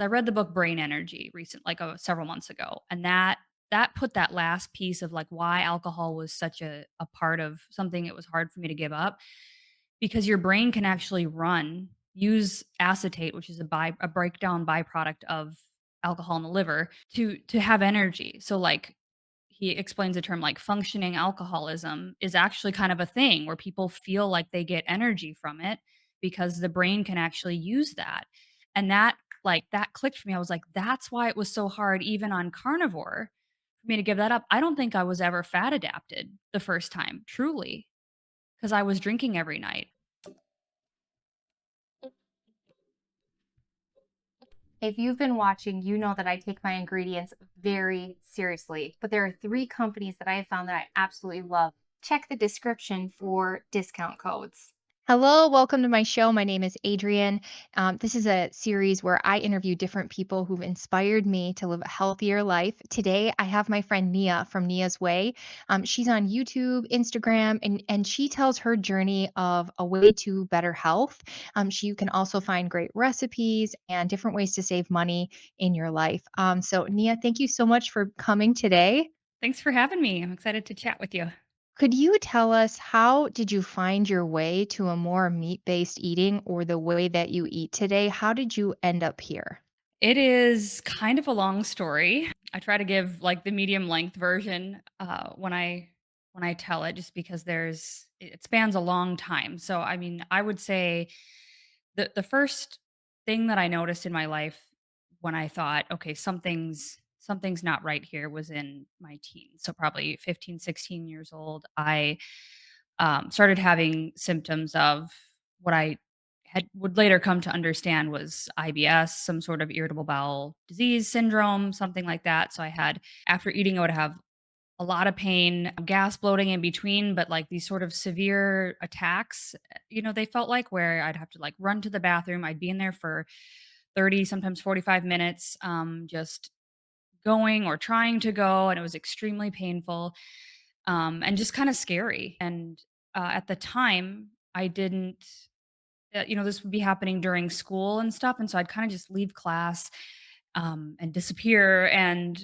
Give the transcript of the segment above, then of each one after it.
I read the book Brain Energy several months ago, and that put that last piece of like why alcohol was such a part of something it was hard for me to give up because your brain can actually use acetate, which is a breakdown byproduct of alcohol in the liver to have energy. So like he explains the term like functioning alcoholism is actually kind of a thing where people feel like they get energy from it because the brain can actually use that. And that clicked for me. I was like, that's why it was so hard even on carnivore for me to give that up. I don't think I was ever fat adapted the first time, truly, because I was drinking every night. If you've been watching, you know that I take my ingredients very seriously. But there are three companies that I have found that I absolutely love. Check the description for discount codes. Hello, welcome to my show. My name is Adrian. This is a series where I interview different people who've inspired me to live a healthier life. Today, I have my friend Neah from Neah's Way. She's on YouTube, Instagram, and she tells her journey of a way to better health. You can also find great recipes and different ways to save money in your life. So, Neah, thank you so much for coming today. Thanks for having me. I'm excited to chat with you. Could you tell us how did you find your way to a more meat-based eating or the way that you eat today? How did you end up here? It is kind of a long story. I try to give like the medium length version when I tell it, just because it spans a long time. So I mean, I would say the first thing that I noticed in my life when I thought, okay, something's not right here was in my teens. So probably 15, 16 years old. I started having symptoms of what I would later come to understand was IBS, some sort of irritable bowel disease syndrome, something like that. So I had after eating, I would have a lot of pain, gas bloating in between, but like these sort of severe attacks, they felt like where I'd have to like run to the bathroom. I'd be in there for 30, sometimes 45 minutes, just going or trying to go. And it was extremely painful and just kind of scary. And at the time, I didn't, this would be happening during school and stuff. And so I'd kind of just leave class and disappear. And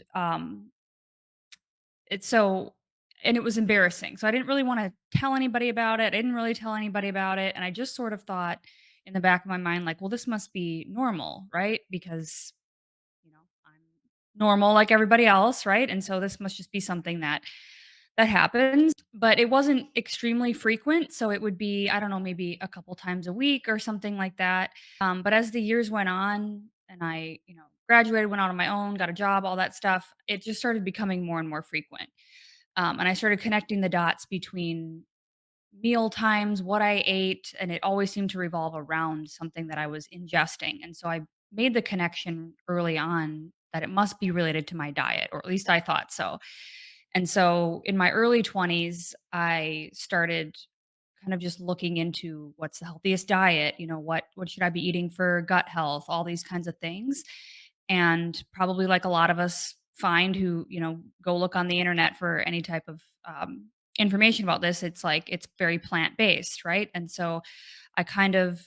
it's so, and it was embarrassing. So I didn't really want to tell anybody about it. I didn't really tell anybody about it. And I just sort of thought in the back of my mind, like, well, this must be normal, right? Because I'm normal like everybody else, right? And so this must just be something that happens, but it wasn't extremely frequent, so it would be, I don't know, maybe a couple times a week or something like that. But as the years went on and I, graduated, went out on my own, got a job, all that stuff, it just started becoming more and more frequent. And I started connecting the dots between meal times, what I ate, and it always seemed to revolve around something that I was ingesting. And so I made the connection early on that it must be related to my diet, or at least I thought so. And so in my early 20s, I started kind of just looking into what's the healthiest diet, what should I be eating for gut health, all these kinds of things. And probably like a lot of us find who, go look on the internet for any type of information about this, it's like it's very plant-based, right? And so I kind of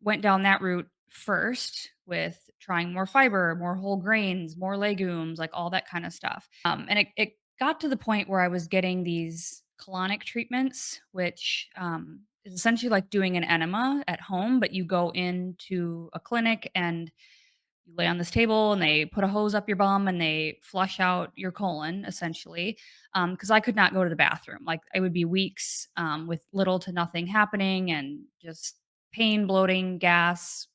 went down that route first with trying more fiber, more whole grains, more legumes, like all that kind of stuff. And it got to the point where I was getting these colonic treatments, which is essentially like doing an enema at home, but you go into a clinic and you lay on this table and they put a hose up your bum and they flush out your colon essentially. Because I could not go to the bathroom. Like it would be weeks with little to nothing happening and just pain, bloating, gas,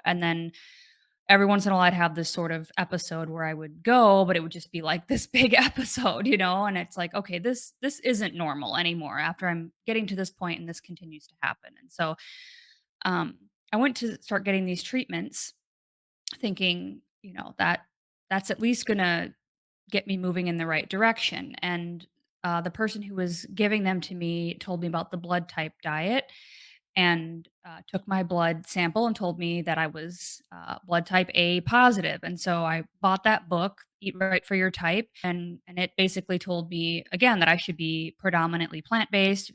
and then every once in a while I'd have this sort of episode where I would go, but it would just be like this big episode, and it's like, okay, this isn't normal anymore after I'm getting to this point and this continues to happen. And so um I went to start getting these treatments thinking, that's at least gonna get me moving in the right direction. And the person who was giving them to me told me about the blood type diet and took my blood sample and told me that I was blood type A positive. And so I bought that book, Eat Right for Your Type, and it basically told me again that I should be predominantly plant based.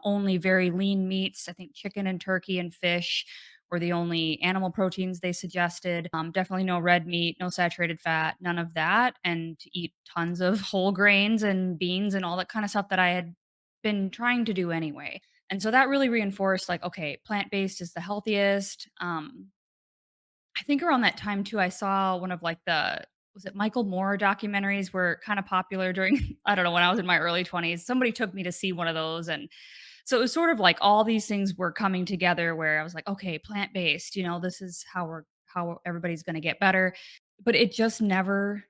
Only very lean meats. I think chicken and turkey and fish were the only animal proteins they suggested. Definitely no red meat, no saturated fat, none of that, and to eat tons of whole grains and beans and all that kind of stuff that I had been trying to do anyway. And so that really reinforced like, okay, plant-based is the healthiest. I think around that time too, I saw one of like the was it Michael Moore documentaries were kind of popular during I don't know, when I was in my early 20s. Somebody took me to see one of those, and so it was sort of like all these things were coming together where I was like, okay, plant-based, this is how everybody's going to get better. But it just never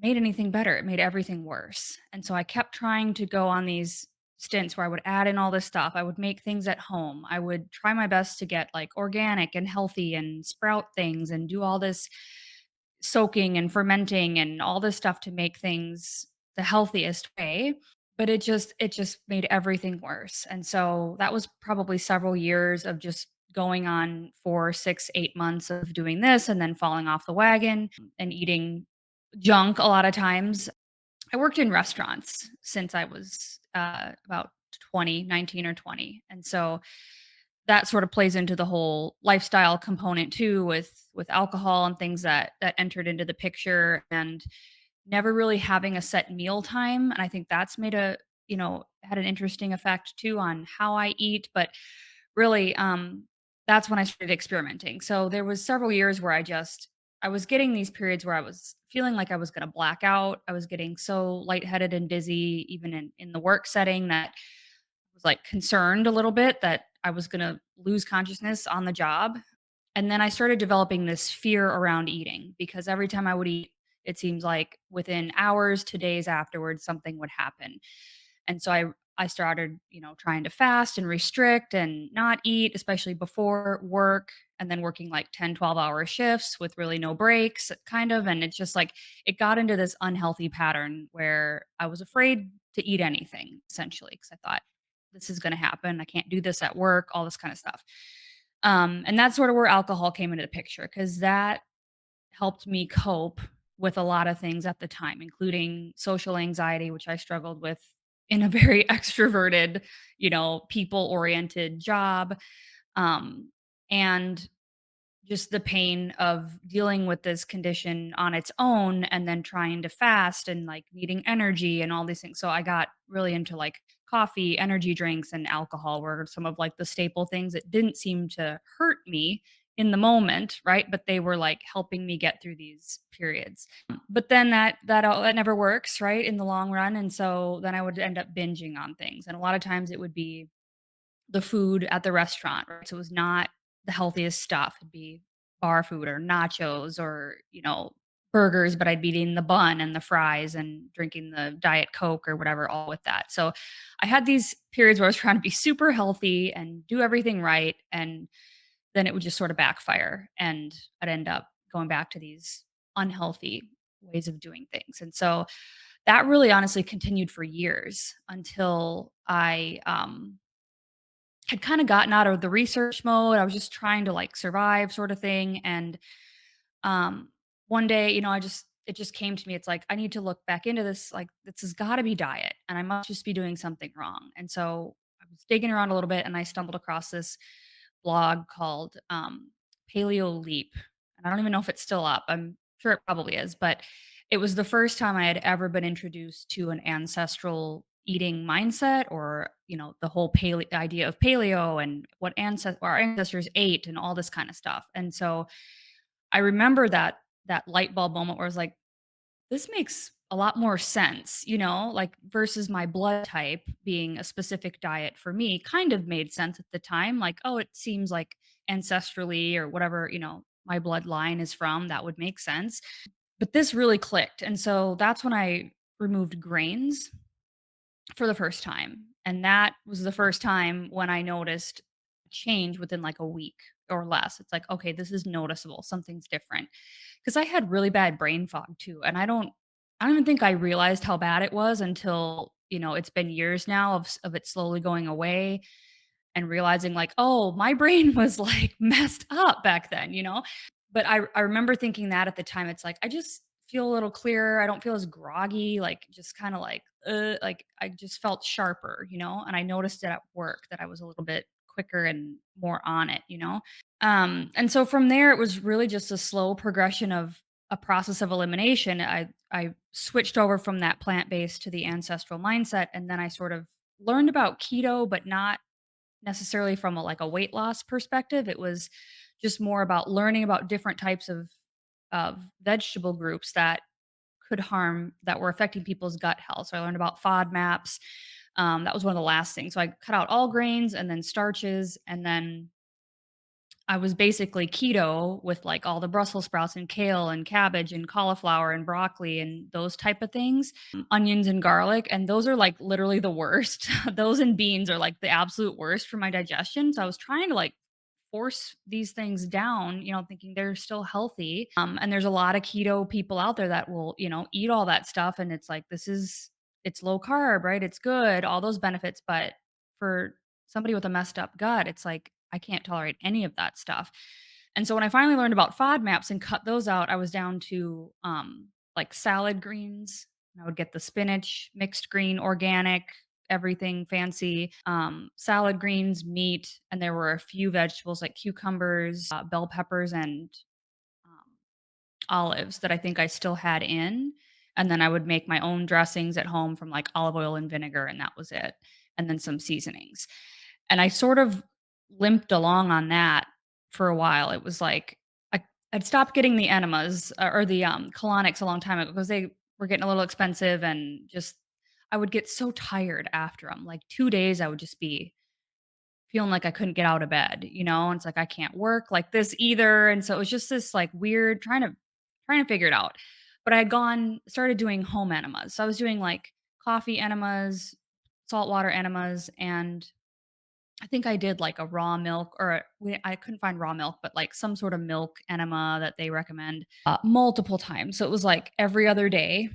made anything better. It made everything worse. And so I kept trying to go on these stints where I would add in all this stuff. I would make things at home. I would try my best to get like organic and healthy and sprout things and do all this soaking and fermenting and all this stuff to make things the healthiest way. But it just made everything worse. And so that was probably several years of just going on for 6, 8 months of doing this and then falling off the wagon and eating junk a lot of times. I worked in restaurants since I was, about 20, 19 or 20, and so that sort of plays into the whole lifestyle component too with alcohol and things that entered into the picture, and never really having a set meal time, and I think that's made had an interesting effect too on how I eat, but really, that's when I started experimenting. So there was several years where I was getting these periods where I was feeling like I was gonna black out. I was getting so lightheaded and dizzy even in the work setting that I was, like, concerned a little bit that I was gonna lose consciousness on the job. And then I started developing this fear around eating because every time I would eat, it seems like within hours to days afterwards, something would happen. And so I started, trying to fast and restrict and not eat, especially before work, and then working like 10, 12-hour shifts with really no breaks, kind of. And it's just like it got into this unhealthy pattern where I was afraid to eat anything, essentially, because I thought, this is going to happen. I can't do this at work, all this kind of stuff. And that's sort of where alcohol came into the picture because that helped me cope with a lot of things at the time, including social anxiety, which I struggled with in a very extroverted, people-oriented job, and just the pain of dealing with this condition on its own and then trying to fast and, like, needing energy and all these things. So I got really into, like, coffee, energy drinks, and alcohol were some of, like, the staple things that didn't seem to hurt me in the moment, right? But they were, like, helping me get through these periods. But then that never works, right, in the long run, and so then I would end up binging on things, and a lot of times it would be the food at the restaurant, right? So it was not the healthiest stuff. It'd be bar food or nachos or, burgers, but I'd be eating the bun and the fries and drinking the Diet Coke or whatever, all with that. So I had these periods where I was trying to be super healthy and do everything right. And then it would just sort of backfire. And I'd end up going back to these unhealthy ways of doing things. And so that really honestly continued for years until I had kinda gotten out of the research mode. I was just trying to, like, survive sort of thing, and, um, one day, it just came to me, it's like, "I need to look back into this, like, this has gotta be diet, and I must just be doing something wrong." And so, I was digging around a little bit, and I stumbled across this blog called, Paleo Leap, and I don't even know if it's still up. I'm sure it probably is, but it was the first time I had ever been introduced to an ancestral eating mindset or, the whole idea of paleo and what our ancestors ate and all this kind of stuff. And so I remember that light bulb moment where I was like, this makes a lot more sense, like versus my blood type being a specific diet for me kind of made sense at the time. Like, oh, it seems like ancestrally or whatever, my bloodline is from, that would make sense. But this really clicked. And so that's when I removed grains for the first time. And that was the first time when I noticed change within like a week or less. It's like, okay, this is noticeable. Something's different. Cause I had really bad brain fog too. And I don't even think I realized how bad it was until, it's been years now of it slowly going away and realizing like, "Oh, my brain was, like, messed up back then," you know? But I remember thinking that at the time, it's like, I just feel a little clearer, I don't feel as groggy, like, just kinda like, I just felt sharper, and I noticed it at work that I was a little bit quicker and more on it, you know? And so from there, it was really just a slow progression of a process of elimination. I switched over from that plant-based to the ancestral mindset, and then I sort of learned about keto, but not necessarily from a, like, a weight loss perspective. It was just more about learning about different types of vegetable groups that were affecting people's gut health. So I learned about FODMAPs. That was one of the last things. So I cut out all grains and then starches, and then I was basically keto with, like, all the Brussels sprouts and kale and cabbage and cauliflower and broccoli and those type of things, onions and garlic, and those are, like, literally the worst. Those and beans are, like, the absolute worst for my digestion, so I was trying to, like, force these things down, thinking they're still healthy, and there's a lot of keto people out there that will, eat all that stuff, and it's like, it's low carb, right? It's good, all those benefits, but for somebody with a messed up gut, it's like, I can't tolerate any of that stuff. And so when I finally learned about FODMAPs and cut those out, I was down to like salad greens. I would get the spinach, mixed green, organic, everything fancy, salad greens, meat, and there were a few vegetables like cucumbers, bell peppers, and um, olives that I think I still had in, and then I would make my own dressings at home from, like, olive oil and vinegar, and that was it, and then some seasonings. And I sort of limped along on that for a while. It was like I'd stopped getting the enemas, or the, colonics a long time ago because they were getting a little expensive, and just I would get so tired after them. Like, 2 days, I would just be feeling like I couldn't get out of bed, and it's like, I can't work like this either, and so it was just this, like, weird trying to figure it out. But I had gone started doing home enemas. So I was doing, like, coffee enemas, saltwater enemas, and I think I did, like, a raw milk, or I couldn't find raw milk, but, like, some sort of milk enema that they recommend, multiple times. So it was, like, every other day,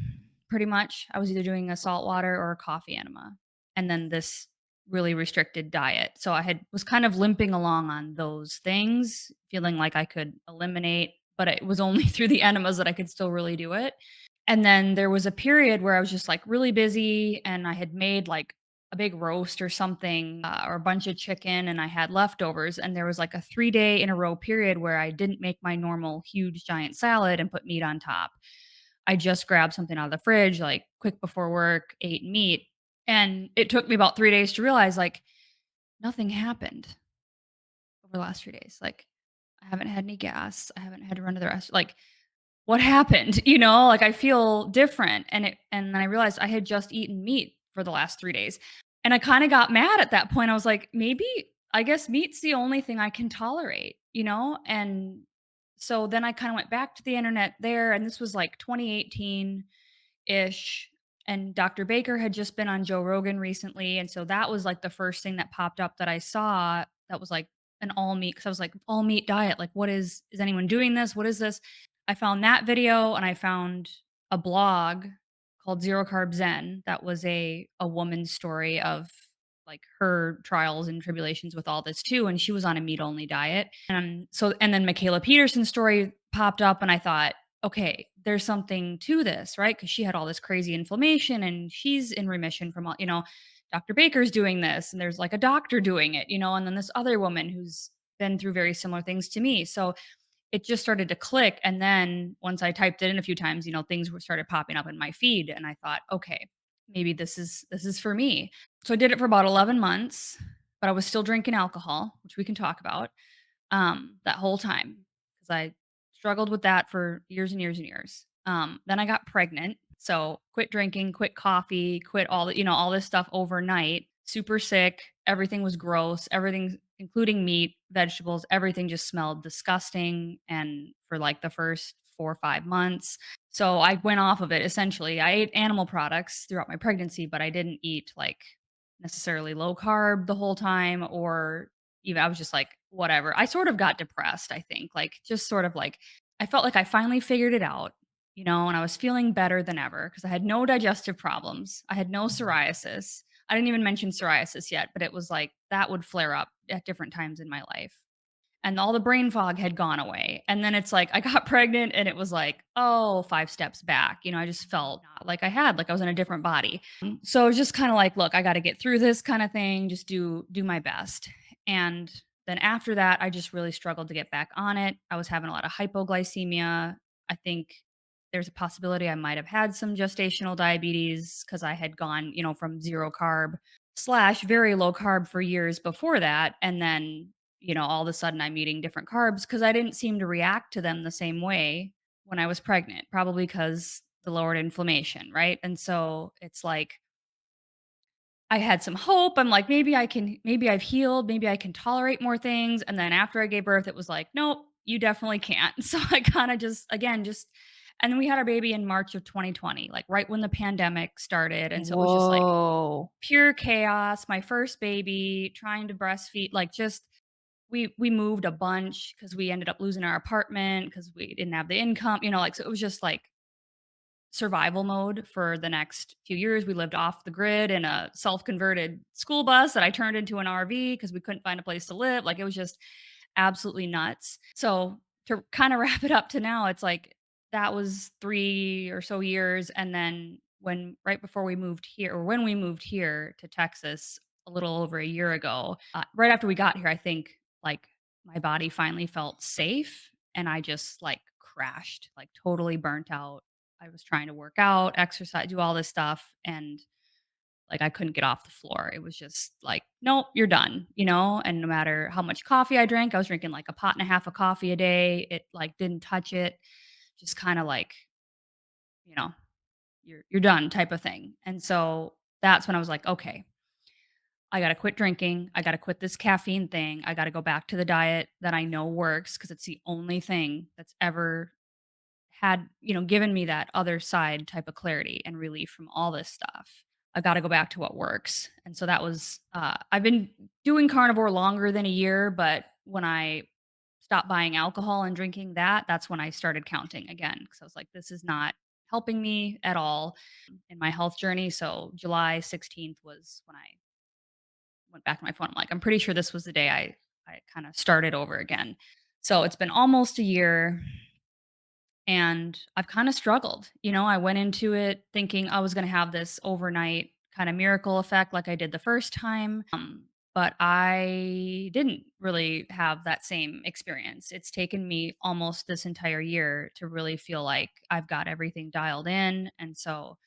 pretty much. I was either doing a saltwater or a coffee enema, and then this really restricted diet. So I was kind of limping along on those things, feeling like I could eliminate, but it was only through the enemas that I could still really do it. And then there was a period where I was just, like, really busy, and I had made, like, a big roast or something, or a bunch of chicken, and I had leftovers, and there was, like, a 3-day in a row period where I didn't make my normal huge giant salad and put meat on top. I just grabbed something out of the fridge, like, quick before work, ate meat, and it took me about 3 days to realize, like, nothing happened over the last 3 days. Like, I haven't had any gas, I haven't had to run to the like, what happened? Like, I feel different, and then I realized I had just eaten meat for the last 3 days, and I kinda got mad at that point. I was like, "Maybe I guess meat's the only thing I can tolerate," and so then I kinda went back to the internet there, and this was, like, 2018-ish, and Dr. Baker had just been on Joe Rogan recently, and so that was, like, the first thing that popped up that I saw that was, like, an all meat, because I was like, "All meat diet, like, what is anyone doing this? What is this?" I found that video, and I found a blog called Zero Carb Zen that was a woman's story of, like, her trials and tribulations with all this too, and she was on a meat-only diet. And then Michaela Peterson's story popped up, and I thought, "Okay, there's something to this," right? Because she had all this crazy inflammation, and she's in remission from all Dr. Baker's doing this, and there's, like, a doctor doing it, and then this other woman who's been through very similar things to me. So it just started to click, and then once I typed it in a few times, things were started popping up in my feed, and I thought, "Okay, maybe this is for me." So I did it for about 11 months, but I was still drinking alcohol, which we can talk about, that whole time, because I struggled with that for years and years and years. Then I got pregnant, so quit drinking, quit coffee, quit all this stuff overnight. Super sick, everything was gross, everything, including meat, vegetables, everything just smelled disgusting, and for, like, the first 4 or 5 months. So I went off of it essentially. I ate animal products throughout my pregnancy, but I didn't eat, like, necessarily low carb the whole time, or even I was just like, whatever. I sort of got depressed, I think, like, just sort of like I felt like I finally figured it out, and I was feeling better than ever because I had no digestive problems. I had no psoriasis. I didn't even mention psoriasis yet, but it was like that would flare up at different times in my life. And all the brain fog had gone away. And then it's like I got pregnant, and it was like, oh, 5 steps back. I just felt not like like I was in a different body. So it was just kind of like, look, I got to get through this kind of thing, just do my best. And then after that, I just really struggled to get back on it. I was having a lot of hypoglycemia. I think there's a possibility I might have had some gestational diabetes because I had gone, from zero carb slash very low carb for years before that. And then, all of a sudden I'm eating different carbs because I didn't seem to react to them the same way when I was pregnant, probably because the lowered inflammation, right? And so it's like, I had some hope. I'm like, maybe I've healed, maybe I can tolerate more things. And then after I gave birth, it was like, nope, you definitely can't. So I kind of just, again, and then we had our baby in March of 2020, like right when the pandemic started. And so it was just like Whoa. pure chaos. My first baby, trying to breastfeed, like just, we moved a bunch because we ended up losing our apartment because we didn't have the income, like, so it was just like survival mode for the next few years. We lived off the grid in a self-converted school bus that I turned into an RV because we couldn't find a place to live. Like, it was just absolutely nuts. So, to kinda wrap it up to now, it's like that was 3 or so years, and then right before we moved here, or when we moved here to Texas a little over a year ago, right after we got here, I think, like, my body finally felt safe, and I just, like, crashed, like, totally burnt out. I was trying to work out, exercise, do all this stuff, and, like, I couldn't get off the floor. It was just like, "Nope, you're done," and no matter how much coffee I drank, I was drinking, like, a pot and a half of coffee a day, it, like, didn't touch it, just kinda like, you know, "You're done," type of thing, and so that's when I was like, "Okay, I gotta quit drinking, I gotta quit this caffeine thing, I gotta go back to the diet that I know works because it's the only thing that's ever had, given me that other side type of clarity and relief from all this stuff. I gotta go back to what works. And so that was, I've been doing carnivore longer than a year, but when I stopped buying alcohol and drinking that, that's when I started counting again. Cause I was like, this is not helping me at all in my health journey. So July 16th was when I went back to my phone. I'm like, I'm pretty sure this was the day I kind of started over again. So it's been almost a year and I've kinda struggled, I went into it thinking I was gonna have this overnight kinda miracle effect like I did the first time, but I didn't really have that same experience. It's taken me almost this entire year to really feel like I've got everything dialed in, and so,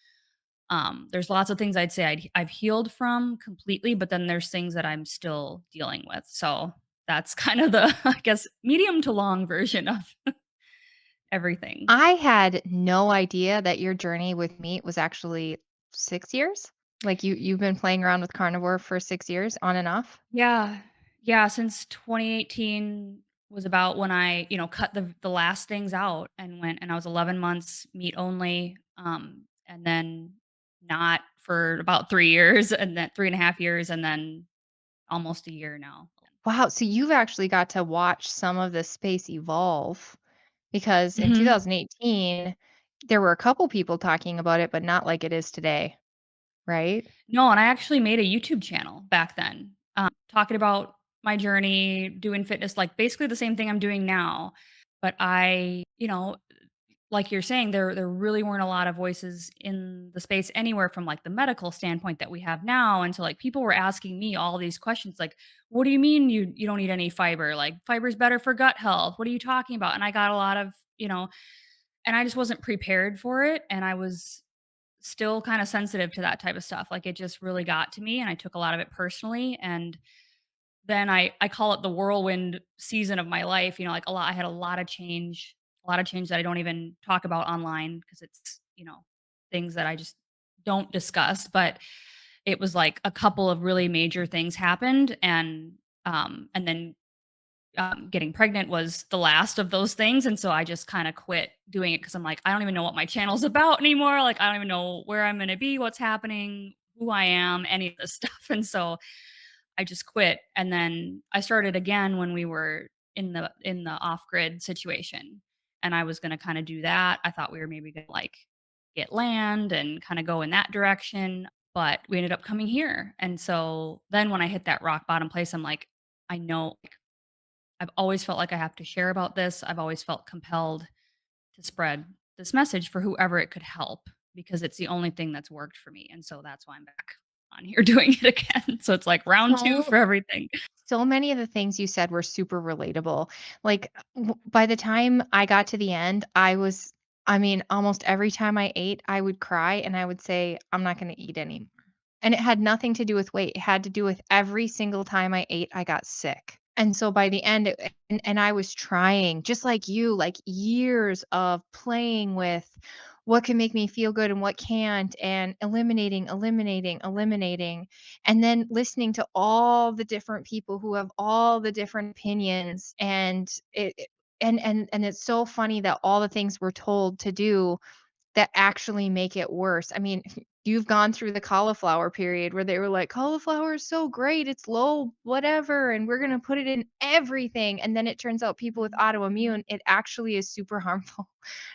there's lots of things I'd say I've healed from completely, but then there's things that I'm still dealing with, so that's kind of the, I guess, medium to long version of everything. I had no idea that your journey with meat was actually 6 years? Like, you've been playing around with carnivore for 6 years on and off? Yeah. Yeah, since 2018 was about when I, cut the last things out and went, and I was 11 months meat only, and then not for about 3 years, and then 3.5 years, and then almost a year now. Wow, so you've actually got to watch some of this space evolve because in Mhm. 2018, there were a couple people talking about it, but not like it is today, right? No, and I actually made a YouTube channel back then, talking about my journey, doing fitness, like, basically the same thing I'm doing now, but like you're saying, there really weren't a lot of voices in the space anywhere from, like, the medical standpoint that we have now, and so, like, people were asking me all these questions, like, "What do you mean you don't eat any fiber? Like, fiber's better for gut health. What are you talking about?" And I got a lot of, and I just wasn't prepared for it, and I was still kinda sensitive to that type of stuff, like, it just really got to me, and I took a lot of it personally, and then I call it the whirlwind season of my life, like, I had a lot of change that I don't even talk about online because it's, things that I just don't discuss, but it was, like, a couple of really major things happened, and then, getting pregnant was the last of those things, and so I just kinda quit doing it because 'cause I'm like, "I don't even know what my channel's about anymore, like, I don't even know where I'm gonna be, what's happening, who I am, any of this stuff," and so I just quit, and then I started again when we were in the off-grid situation, and I was gonna kinda do that. I thought we were maybe gonna, like, get land and kinda go in that direction, but we ended up coming here, and so then when I hit that rock bottom place, I'm like, I know, like, I've always felt like I have to share about this. I've always felt compelled to spread this message for whoever it could help because it's the only thing that's worked for me, and so that's why I'm back on here doing it again. So it's like round 2 So for everything. so many of the things you said were super relatable. Like, by the time I got to the end, I mean, almost every time I ate, I would cry and I would say, I'm not going to eat anymore. And it had nothing to do with weight. It had to do with every single time I ate, I got sick. And so by the end, and I was trying, just like you, like years of playing with what can make me feel good and what can't, and eliminating, and then listening to all the different people who have all the different opinions. And and it's so funny that all the things we're told to do that actually make it worse. I mean, you've gone through the cauliflower period where they were like, "Cauliflower is so great, it's low whatever, and we're gonna put it in everything." And then it turns out people with autoimmune, it actually is super harmful.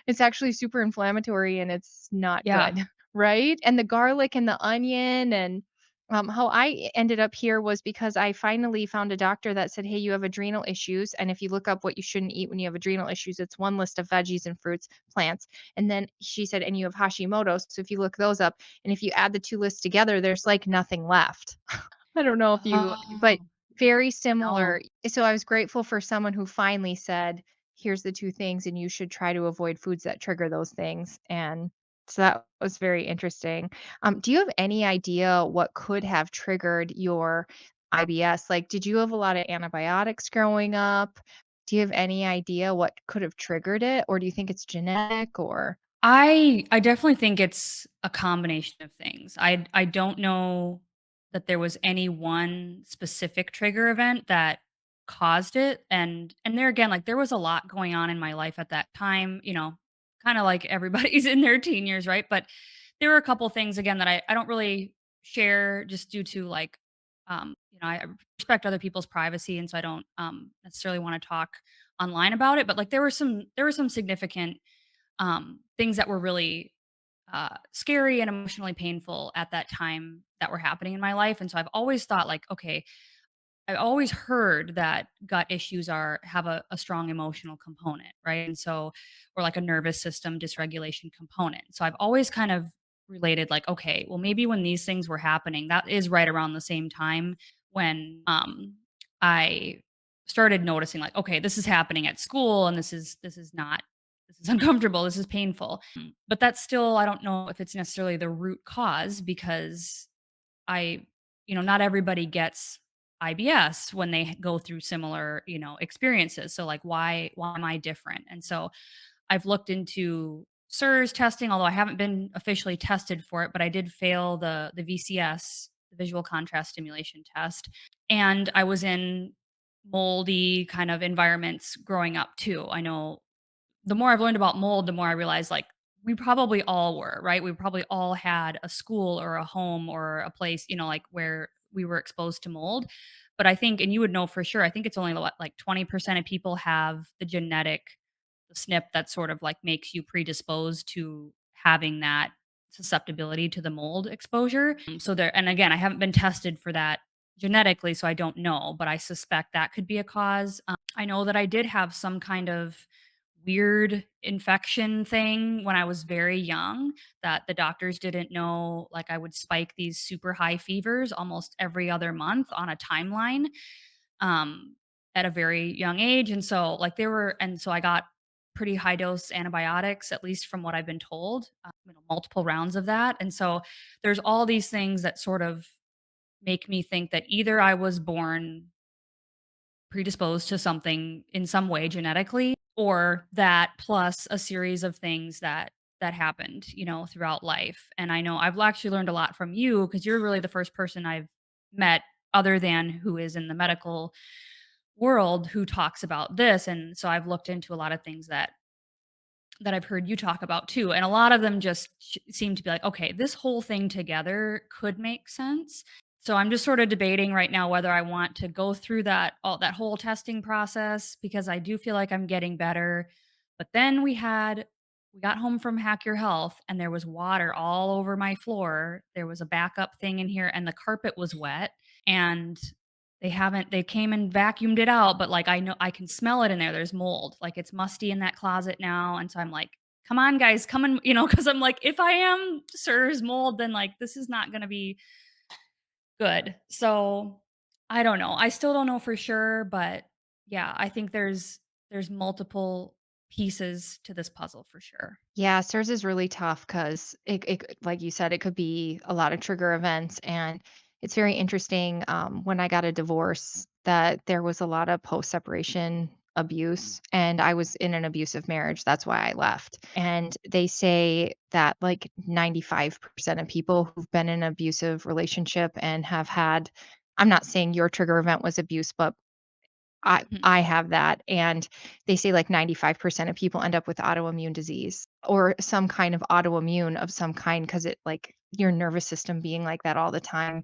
It's actually super inflammatory and it's not Yeah. good, right? And the garlic and the onion and how I ended up here was because I finally found a doctor that said, "Hey, you have adrenal issues, and if you look up what you shouldn't eat when you have adrenal issues, it's one list of veggies and fruits, plants." And then she said, "And you have Hashimoto's, so if you look those up, and if you add the 2 lists together, there's, like, nothing left." I don't know if you but Oh, very no. similar. So I was grateful for someone who finally said, "Here's the 2 things, and you should try to avoid foods that trigger those things." And so that was very interesting. Do you have any idea what could have triggered your IBS? Like, did you have a lot of antibiotics growing up? Do you have any idea what could have triggered it, or do you think it's genetic or I definitely think it's a combination of things. I don't know that there was any one specific trigger event that caused it, and there again, like, there was a lot going on in my life at that time, kinda like everybody's in their teen years, right? But there were a couple things again that I don't really share just due to, like, I respect other people's privacy, and so I don't, necessarily wanna talk online about it, but, like, there were some significant things that were really scary and emotionally painful at that time that were happening in my life. And so I've always thought, like, okay, I always heard that gut issues have a strong emotional component, right? And so, or like a nervous system dysregulation component. So I've always kind of related, like, okay, well, maybe when these things were happening, that is right around the same time when I started noticing, like, okay, this is happening at school, and this is not this is uncomfortable, this is painful. But that's still, I don't know if it's necessarily the root cause because I not everybody gets IBS when they go through similar, experiences. So like why am I different? And so I've looked into SIRS testing, although I haven't been officially tested for it, but I did fail the VCS, the visual contrast stimulation test. And I was in moldy kind of environments growing up too. I know the more I've learned about mold, the more I realize, like, we probably all were, right? We probably all had a school or a home or a place, like, where we were exposed to mold. But I think, and you would know for sure, I think it's only what, like 20% of people have the SNP that sort of like makes you predisposed to having that susceptibility to the mold exposure. So there, and again, I haven't been tested for that genetically, so I don't know, but I suspect that could be a cause. I know that I did have some kind of weird infection thing when I was very young that the doctors didn't know. Like, I would spike these super high fevers almost every other month on a timeline, um, at a very young age. And so, like, and so I got pretty high dose antibiotics, at least from what I've been told, multiple rounds of that. And so there's all these things that sort of make me think that either I was born predisposed to something in some way genetically, or that plus a series of things that happened, throughout life. And I know I've actually learned a lot from you because you're really the first person I've met other than who is in the medical world who talks about this. And so I've looked into a lot of things that I've heard you talk about too. And a lot of them just seem to be like, okay, this whole thing together could make sense. So I'm just sort of debating right now whether I want to go through that whole testing process because I do feel like I'm getting better. But then we got home from Hack Your Health and there was water all over my floor. There was a backup thing in here and the carpet was wet and they came and vacuumed it out, but, like, I know I can smell it in there, there's mold, like, it's musty in that closet now, and so I'm like, "Come on, guys, come and" because 'cause I'm like, "If I am CIRS mold, then, like, this is not gonna be good. So, I don't know. I still don't know for sure, but yeah, I think there's multiple pieces to this puzzle for sure. Yeah, SIRS is really tough because like you said, it could be a lot of trigger events. And it's very interesting when I got a divorce that there was a lot of post separation abuse. And I was in an abusive marriage. That's why I left. And they say that like 95% of people who've been in an abusive relationship and have had, I'm not saying your trigger event was abuse, but Mhm. I have that, and they say like 95% of people end up with autoimmune disease or some kind of autoimmune of some kind because it like your nervous system being like that all the time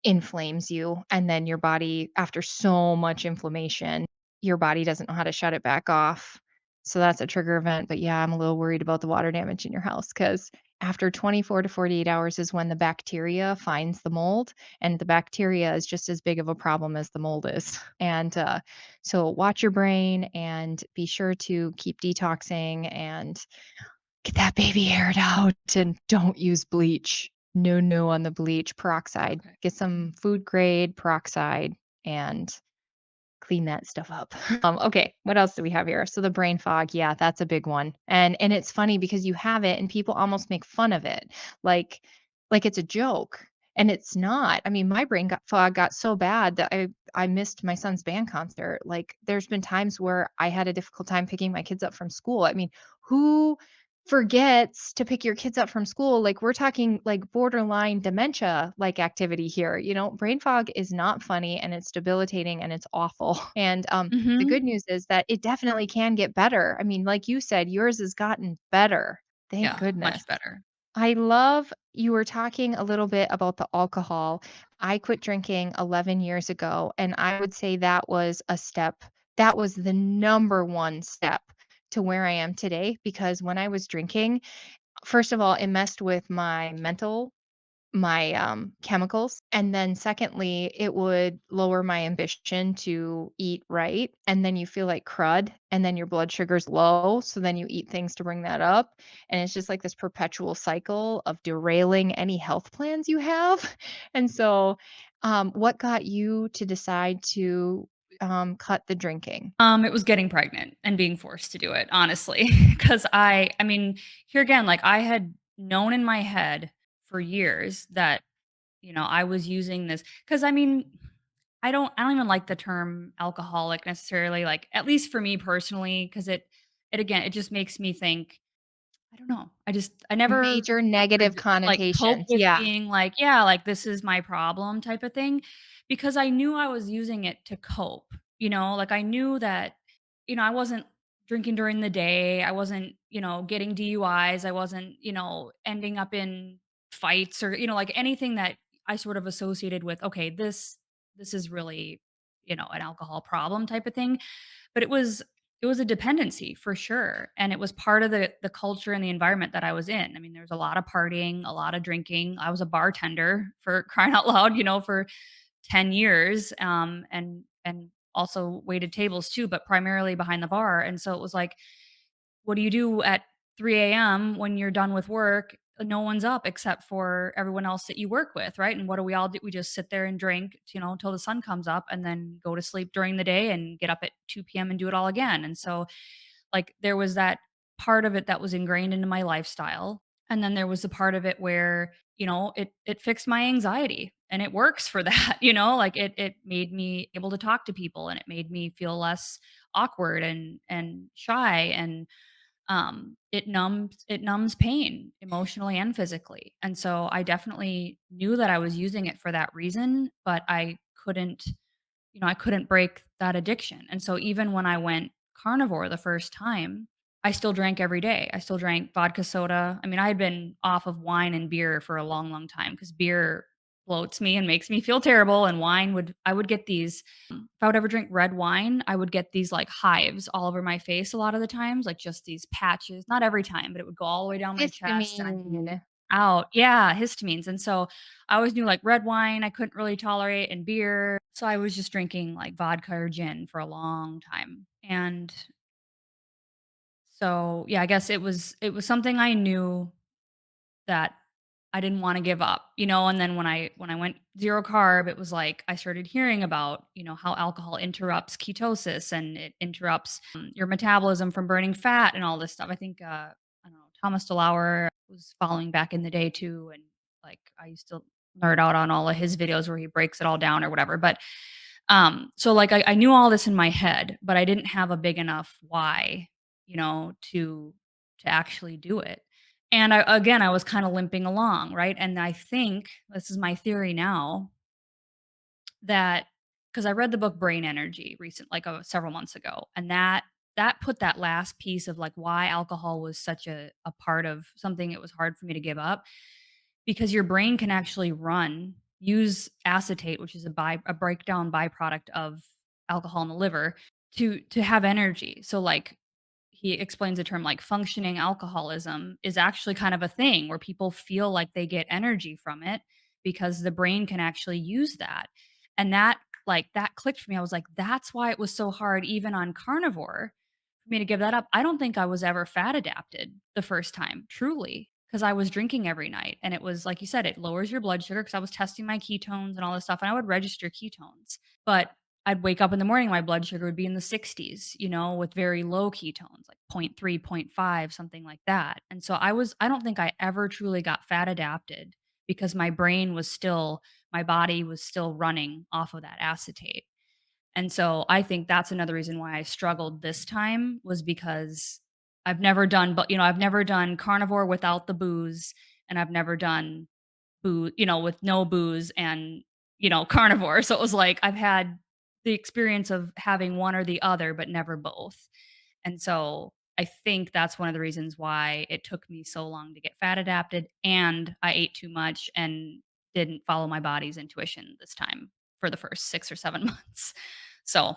inflames you, and then your body after so much inflammation, your body doesn't know how to shut it back off. So that's a trigger event, but yeah, I'm a little worried about the water damage in your house because after 24 to 48 hours is when the bacteria finds the mold, and the bacteria is just as big of a problem as the mold is. And so watch your brain and be sure to keep detoxing and get that baby haired out and don't use bleach. No, no on the bleach. Peroxide. Okay. Get some food grade peroxide and clean that stuff up. Okay, what else do we have here? So the brain fog, yeah, that's a big one. And it's funny because you have it and people almost make fun of it. Like like it's a joke. And it's not. I mean, my fog got so bad that I missed my son's band concert. Like there's been times where I had a difficult time picking my kids up from school. I mean, who forgets to pick your kids up from school? Like we're talking like borderline dementia like activity here. You know, brain fog is not funny and it's debilitating and it's awful. And the Mhm. good news is that it definitely can get better. I mean, like you said, yours has gotten better. Thank Yeah, goodness. much better. I love you were talking a little bit about the alcohol. I quit drinking 11 years ago, and I would say that was a step. That was the number one step to where I am today because when I was drinking, first of all, it messed with my chemicals, and then secondly, it would lower my ambition to eat right, and then you feel like crud, and then your blood sugar's low, so then you eat things to bring that up, and it's just like this perpetual cycle of derailing any health plans you have, and so, what got you to decide to, cut the drinking? It was getting pregnant and being forced to do it, honestly, because I mean, here again, like, I had known in my head for years that, I was using this. Because I mean, I don't even like the term alcoholic necessarily, like, at least for me personally, because it again, it just makes me think I don't know. I never Major negative could, like, cope connotations, with yeah. being like, "Yeah, like, this is my problem," type of thing, because I knew I was using it to cope, Like, I knew that, I wasn't drinking during the day, I wasn't, getting DUIs, I wasn't, ending up in fights or, like, anything that I sort of associated with, "Okay, this is really, an alcohol problem," type of thing. But it was a dependency for sure, and it was part of the culture and the environment that I was in. I mean, there was a lot of partying, a lot of drinking. I was a bartender for crying out loud, for 10 years, and also waited tables too, but primarily behind the bar, and so it was like, what do you do at 3 AM when you're done with work? No one's up except for everyone else that you work with, right? And what do we all do? We just sit there and drink, until the sun comes up and then go to sleep during the day and get up at 2 PM and do it all again. And so, like, there was that part of it that was ingrained into my lifestyle. And then there was a part of it where, it fixed my anxiety and it works for that, like it made me able to talk to people and it made me feel less awkward and shy and it numbs pain emotionally and physically. And so I definitely knew that I was using it for that reason, but I couldn't break that addiction. And so even when I went carnivore the first time, I still drank every day. I still drank vodka soda. I mean, I had been off of wine and beer for a long, long time because beer bloats me and makes me feel terrible. And I would get these, if I would ever drink red wine, I would get these like hives all over my face a lot of the times, like just these patches, not every time, but it would go all the way down my chest and I'd be Histamine. out. Yeah, histamines. And so I always knew like red wine I couldn't really tolerate and beer. So I was just drinking like vodka or gin for a long time. And so yeah, I guess it was something I knew that I didn't wanna give up, and then when I went 0 carb, it was like I started hearing about, how alcohol interrupts ketosis and it interrupts, your metabolism from burning fat and all this stuff. I think, I don't know, Thomas DeLauer was following back in the day too, and, like, I used to nerd out on all of his videos where he breaks it all down or whatever, but, so, like, I knew all this in my head, but I didn't have a big enough why, to actually do it. And I was kinda limping along, right? And I think, this is my theory now, that because I read the book Brain Energy several months ago, and that put that last piece of, like, why alcohol was such a part of something it was hard for me to give up, because your brain can actually use acetate, which is a breakdown byproduct of alcohol in the liver, to have energy. So, like, he explains the term, like, functioning alcoholism is actually kind of a thing where people feel like they get energy from it because the brain can actually use that. And that clicked for me. I was like, that's why it was so hard even on carnivore for me to give that up. I don't think I was ever fat adapted the first time, truly, because I was drinking every night. And it was like you said, it lowers your blood sugar because I was testing my ketones and all this stuff. And I would register ketones. But I'd wake up in the morning, my blood sugar would be in the 60s, with very low ketones, like point 0.3, point 0.5, something like that. And so I don't think I ever truly got fat adapted because my body was still running off of that acetate. And so I think that's another reason why I struggled this time was because I've never done carnivore without the booze, and I've never done with no booze and, carnivore. So it was like I've had the experience of having one or the other, but never both. And so I think that's one of the reasons why it took me so long to get fat adapted and I ate too much and didn't follow my body's intuition this time for the first 6 or 7 months. So,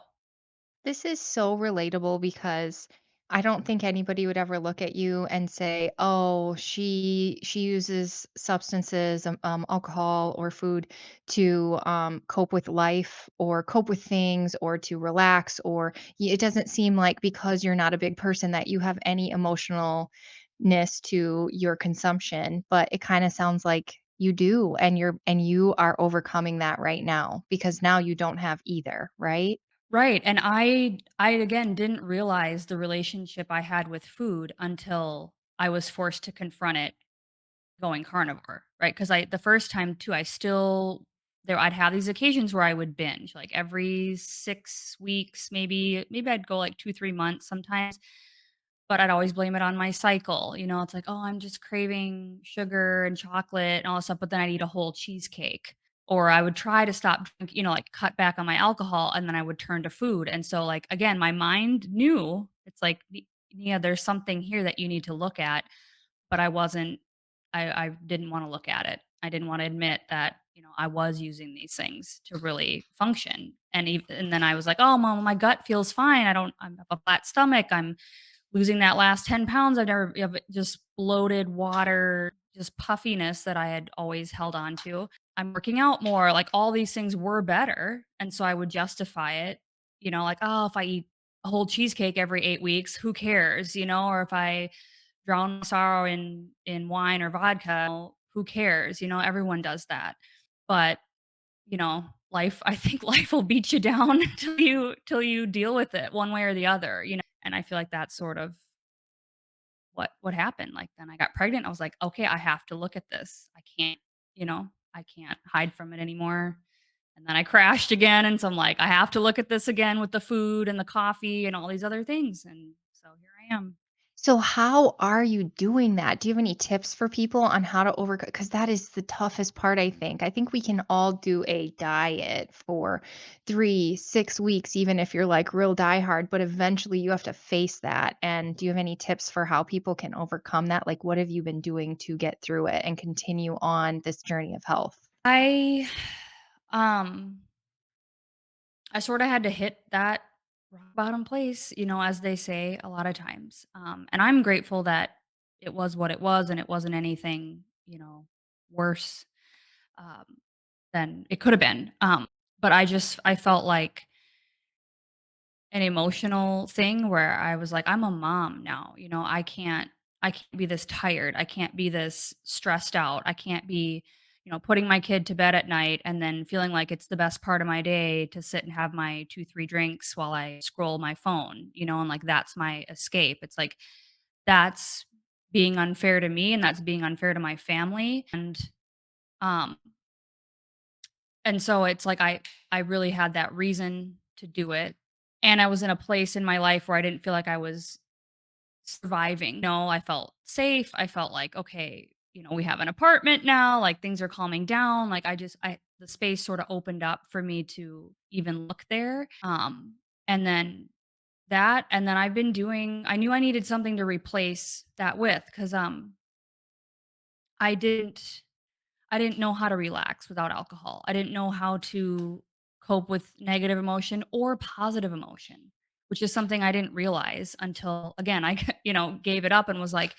This is so relatable because I don't think anybody would ever look at you and say, "Oh, she uses substances, alcohol or food to cope with life or cope with things or to relax." Or it doesn't seem like because you're not a big person that you have any emotionalness to your consumption, but it kind of sounds like you do, and you are overcoming that right now because now you don't have either, right? right, and I again didn't realize the relationship I had with food until I was forced to confront it going carnivore, right? Because the first time too, I'd have these occasions where I would binge, like, every 6 weeks, maybe I'd go, like, 2, 3 months sometimes, but I'd always blame it on my cycle, it's like, "Oh, I'm just craving sugar and chocolate and all this stuff," but then I'd eat a whole cheesecake, or I would try to stop like, cut back on my alcohol, and then I would turn to food, and so, like, again, my mind knew, it's like, Nia, there's something here that you need to look at," but I didn't wanna look at it. I didn't wanna admit that, I was using these things to really function, and then I was like, "Oh, mom, my gut feels fine. I have a flat stomach. I'm losing that last 10 pounds. I've never of just bloated water, just puffiness that I had always held on to. I'm working out more." Like, all these things were better, and so I would justify it, like, "Oh, if I eat a whole cheesecake every 8 weeks, who cares?" Or if I drown my sorrow in wine or vodka, well, who cares? Everyone does that. But, life I think life will beat you down till you deal with it one way or the other, and I feel like that's sort of what happened. Like, then I got pregnant. I was like, "Okay, I have to look at this. I can't hide from it anymore." And then I crashed again, and so I'm like, "I have to look at this again with the food and the coffee and all these other things." And so here I am. So how are you doing that? Do you have any tips for people on how to overcome? Because that is the toughest part, I think. I think we can all do a diet for 3, 6 weeks, even if you're like real diehard, but eventually you have to face that. And do you have any tips for how people can overcome that? Like, what have you been doing to get through it and continue on this journey of health? I um I sorta had to hit that rock bottom place, as they say a lot of times. And I'm grateful that it was what it was and it wasn't anything, worse um, than it could have been. But I felt like an emotional thing where I was like, I'm a mom now, I can't I can't be this tired. I can't be this stressed out. I can't be, putting my kid to bed at night and then feeling like it's the best part of my day to sit and have my 2, 3 drinks while I scroll my phone, and like that's my escape. It's like that's being unfair to me and that's being unfair to my family. Um and so it's like I really had that reason to do it. And I was in a place in my life where I didn't feel like I was surviving. No, I felt safe. I felt like, okay, we have an apartment now, like things are calming down. Like I the space sort of opened up for me to even look there. And then and then I knew I needed something to replace that with cuz I didn't I didn't know how to relax without alcohol. I didn't know how to cope with negative emotion or positive emotion, which is something I didn't realize until again gave it up and was like,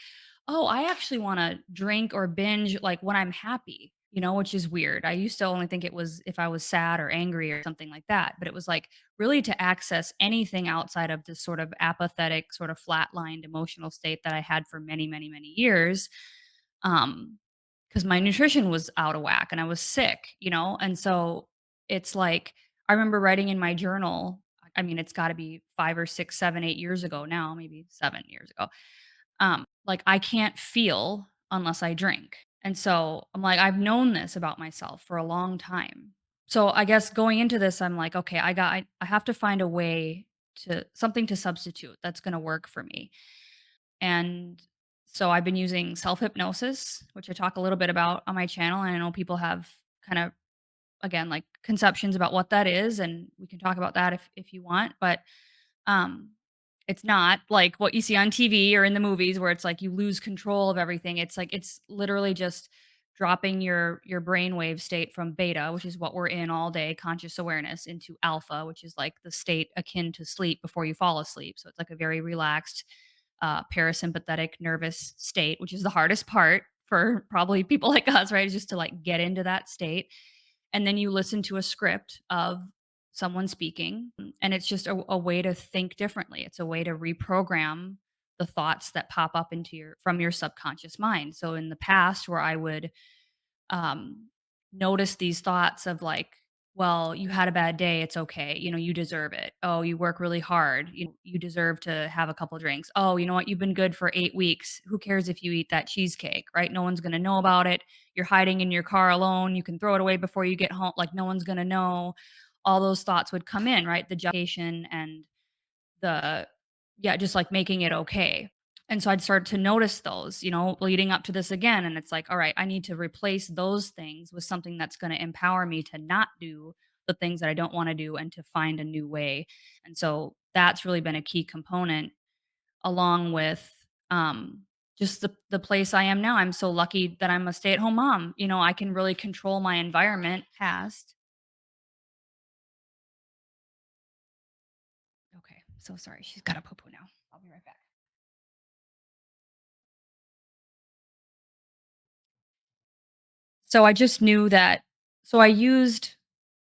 "Oh, I actually want to drink or binge like when I'm happy." Which is weird. I used to only think it was if I was sad or angry or something like that, but it was like really to access anything outside of this sort of apathetic, sort of flatlined emotional state that I had for many, many, many years. Um, because my nutrition was out of whack and I was sick, and so it's like I remember writing in my journal. I mean, it's got to be 5 or 6, 7, 8 years ago now, maybe 7 years ago. Like I can't feel unless I drink, and so I'm like, I've known this about myself for a long time. So I guess going into this, I'm like, okay, I have to find a way to something to substitute that's going to work for me. And so I've been using self hypnosis, which I talk a little bit about on my channel. And I know people have kind of, again, like conceptions about what that is. And we can talk about that if you want. But um, it's not like what you see on TV or in the movies where it's like you lose control of everything. It's like it's literally just dropping your brainwave state from beta, which is what we're in all day, conscious awareness, into alpha, which is like the state akin to sleep before you fall asleep. So it's like a very relaxed, parasympathetic nervous state, which is the hardest part for probably people like us, right? Is just to like get into that state. And then you listen to a script of someone speaking, and it's just a way to think differently. It's a way to reprogram the thoughts that pop up into your subconscious mind. So in the past where I would um, notice these thoughts of like, well, you had a bad day. It's okay. You deserve it. Oh, you work really hard. You deserve to have a couple drinks. Oh, you know what? You've been good for 8 weeks. Who cares if you eat that cheesecake, right? No one's going to know about it. You're hiding in your car alone. You can throw it away before you get home. Like, no one's going to know. All those thoughts would come in, right? The justification and the yeah, just, like, making it okay. And so I'd start to notice those, leading up to this again, and it's like, "Alright, I need to replace those things with something that's gonna empower me to not do the things that I don't wanna do and to find a new way." And so that's really been a key component along with, just the place I am now. I'm so lucky that I'm a stay-at-home mom. I can really control my environment past Okay, so sorry, she's gotta poo-poo now. I'll be right back. So I just knew that so I used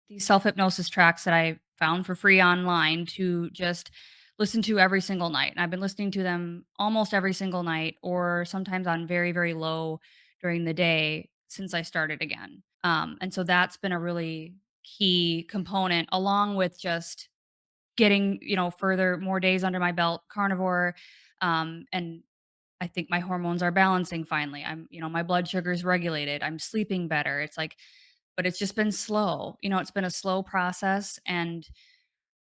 these self-hypnosis tracks that I found for free online to just listen to every single night, and I've been listening to them almost every single night or sometimes on very, very low during the day since I started again. And so that's been a really key component along with just getting, further more days under my belt, carnivore, and I think my hormones are balancing finally. My blood sugar is regulated. I'm sleeping better. It's like, but it's just been slow. It's been a slow process, and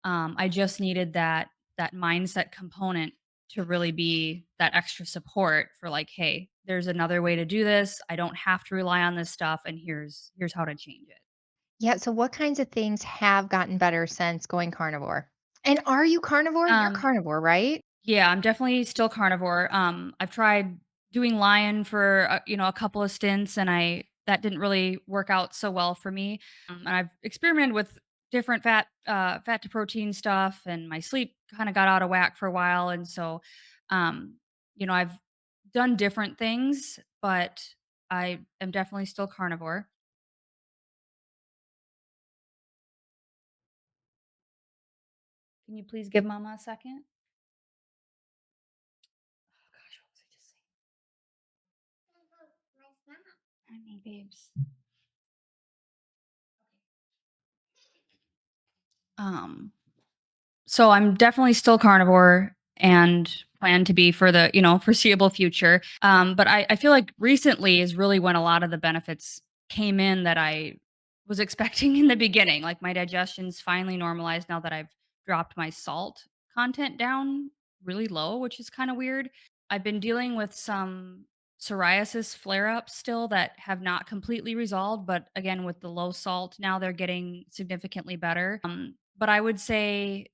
I just needed that mindset component to really be that extra support for like, hey, there's another way to do this. I don't have to rely on this stuff, and here's how to change it. Yeah, so what kinds of things have gotten better since going carnivore? And are you carnivore? You're Um, carnivore, right? Yeah, I'm definitely still carnivore. I've tried doing lion for a couple of stints, and I that didn't really work out so well for me. And I've experimented with different fat to protein stuff, and my sleep kind of got out of whack for a while, and so, I've done different things, but I am definitely still carnivore. Can you please give Mama a second? Oh gosh, what was I just saying? Honey babes. Um, so I'm definitely still carnivore and plan to be for the, foreseeable future. But I feel like recently is really when a lot of the benefits came in that I was expecting in the beginning. Like my digestion's finally normalized now that I've dropped my salt content down really low, which is kind of weird. I've been dealing with some psoriasis flare ups still that have not completely resolved, but again, with the low salt, now they're getting significantly better. But I would say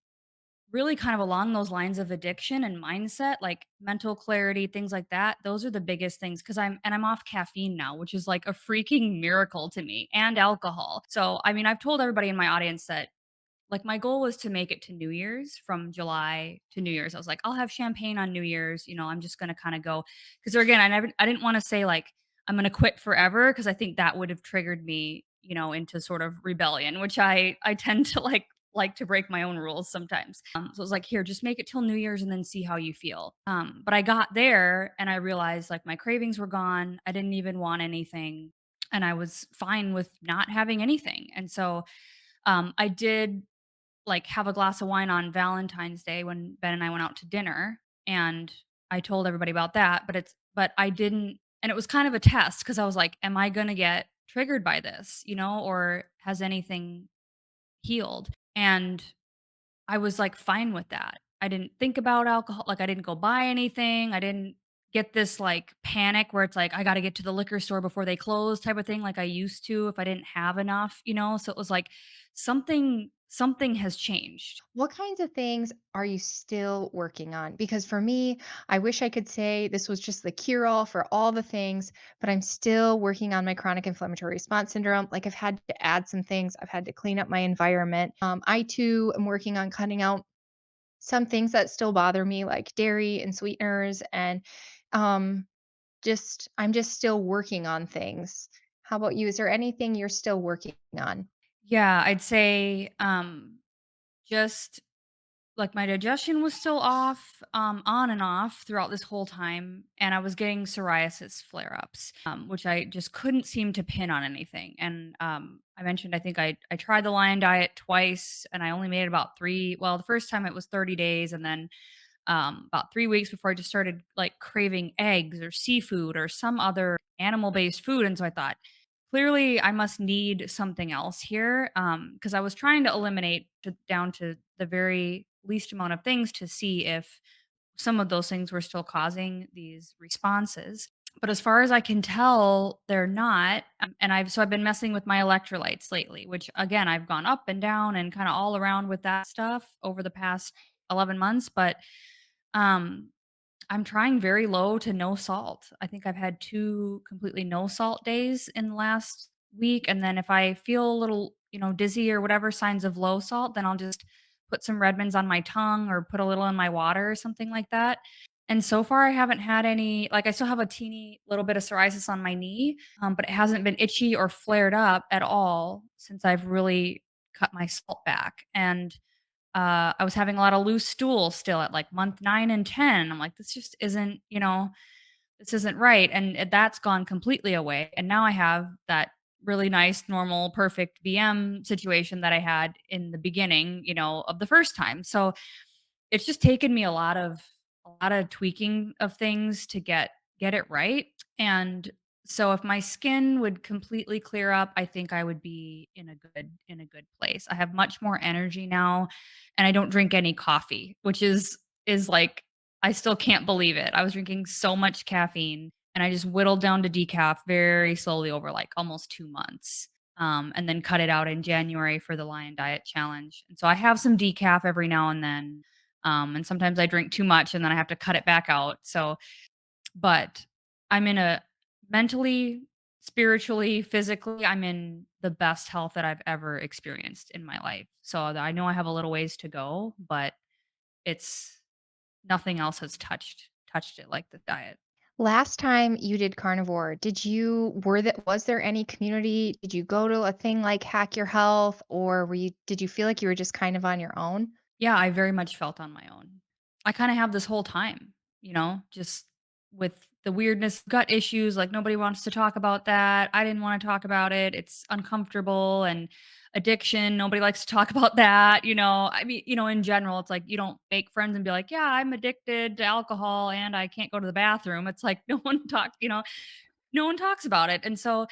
really kind of along those lines of addiction and mindset, like mental clarity, things like that. Those are the biggest things because I'm off caffeine now, which is like a freaking miracle to me and alcohol. So, I mean, I've told everybody in my audience that like, my goal was to make it to New Year's, from July to New Year's. I was like, "I'll have champagne on New Year's," I'm just gonna kinda go. Because again, I didn't wanna say, like, I'm gonna quit forever, because I think that would have triggered me, into sort of rebellion, which I tend to, like to break my own rules sometimes. So I was like, "Here, just make it till New Year's and then see how you feel." But I got there and I realized, like, my cravings were gone, I didn't even want anything, and I was fine with not having anything, and so, I did like, have a glass of wine on Valentine's Day when Ben and I went out to dinner, and I told everybody about that, but I didn't, and it was kind of a test because I was like, "Am I gonna get triggered by this, or has anything healed?" And I was, like, fine with that. I didn't think about alcohol, like, I didn't go buy anything, I didn't get this, like, panic where it's like, "I gotta get to the liquor store before they close," type of thing like I used to if I didn't have enough? So it was like something has changed. What kinds of things are you still working on? Because for me, I wish I could say this was just the cure all for all the things, but I'm still working on my chronic inflammatory response syndrome. Like I've had to add some things, I've had to clean up my environment. I too am working on cutting out some things that still bother me, like dairy and sweeteners, and um, I'm just still working on things. How about you? Is there anything you're still working on? Yeah, I'd say, just like my digestion was still off, on and off throughout this whole time, and I was getting psoriasis flare ups, which I just couldn't seem to pin on anything. And I mentioned I think I tried the Lion Diet twice, and I only made it about three. Well, the first time it was 30 days, and then about 3 weeks before I just started like craving eggs or seafood or some other animal based food. And so I thought, clearly, I must need something else here, because I was trying to eliminate down to the very least amount of things to see if some of those things were still causing these responses. But as far as I can tell, they're not. And I've been messing with my electrolytes lately, which again I've gone up and down and kind of all around with that stuff over the past 11 months. But um, I'm trying very low to no salt. I think I've had 2 completely no salt days in the last week, and then if I feel a little, dizzy or whatever, signs of low salt, then I'll just put some Redmonds on my tongue or put a little in my water or something like that. And so far, I haven't had any, like, I still have a teeny little bit of psoriasis on my knee, but it hasn't been itchy or flared up at all since I've really cut my salt back. And I was having a lot of loose stool still at like month 9 and 10. I'm like, this just isn't, this isn't right. And that's gone completely away. And now I have that really nice, normal, perfect BM situation that I had in the beginning, of the first time. So it's just taken me a lot of tweaking of things to get it right. And so if my skin would completely clear up, I think I would be in a good place. I have much more energy now, and I don't drink any coffee, which is like, I still can't believe it. I was drinking so much caffeine, and I just whittled down to decaf very slowly over like almost 2 months. And then cut it out in January for the Lion Diet Challenge. And so I have some decaf every now and then, and sometimes I drink too much and then I have to cut it back out. So, but I'm in a mentally, spiritually, physically, I'm in the best health that I've ever experienced in my life. So I know I have a little ways to go, but it's nothing else has touched it like the diet. Last time you did carnivore, was there any community? Did you go to a thing like Hack Your Health, or did you feel like you were just kind of on your own? Yeah, I very much felt on my own. I kind of have this whole time, just with the weirdness, gut issues, like nobody wants to talk about that. I didn't want to talk about it. It's uncomfortable and addiction. Nobody likes to talk about that. I mean, in general, it's like you don't make friends and be like, yeah, I'm addicted to alcohol and I can't go to the bathroom. It's like no one talks about it. And so